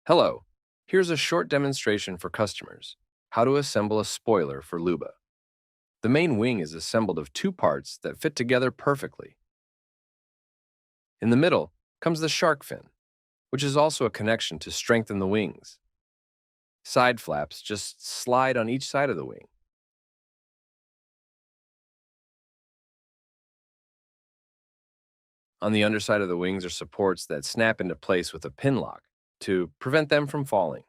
Hello, here's a short demonstration for customers. How to assemble a spoiler for Luba. The main wing is assembled of two parts that fit together perfectly. In the middle comes the shark fin, which is also a connection to strengthen the wings. Side flaps just slide on each side of the wing. On the underside of the wings are supports that snap into place with a pin lock to prevent them from falling.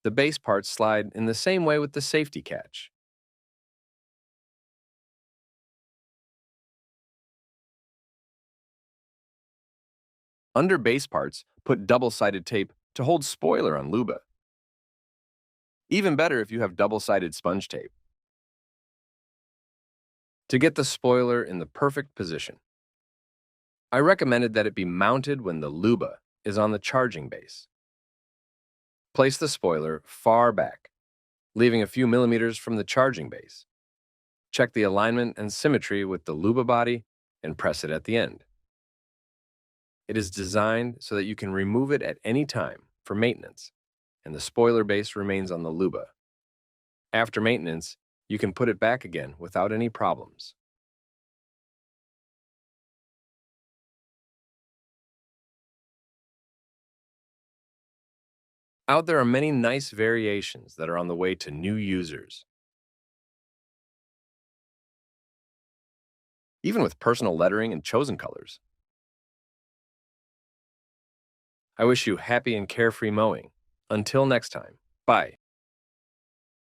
The base parts slide in the same way with the safety catch. Under base parts, put double-sided tape to hold spoiler on Luba. Even better if you have double-sided sponge tape. To get the spoiler in the perfect position, I recommended that it be mounted when the Luba is on the charging base. Place the spoiler far back, leaving a few millimeters from the charging base. Check the alignment and symmetry with the Luba body and press it at the end. It is designed so that you can remove it at any time for maintenance, and the spoiler base remains on the Luba. After maintenance, you can put it back again without any problems. Out there are many nice variations that are on the way to new users. Even with personal lettering and chosen colors. I wish you happy and carefree mowing. Until next time, bye.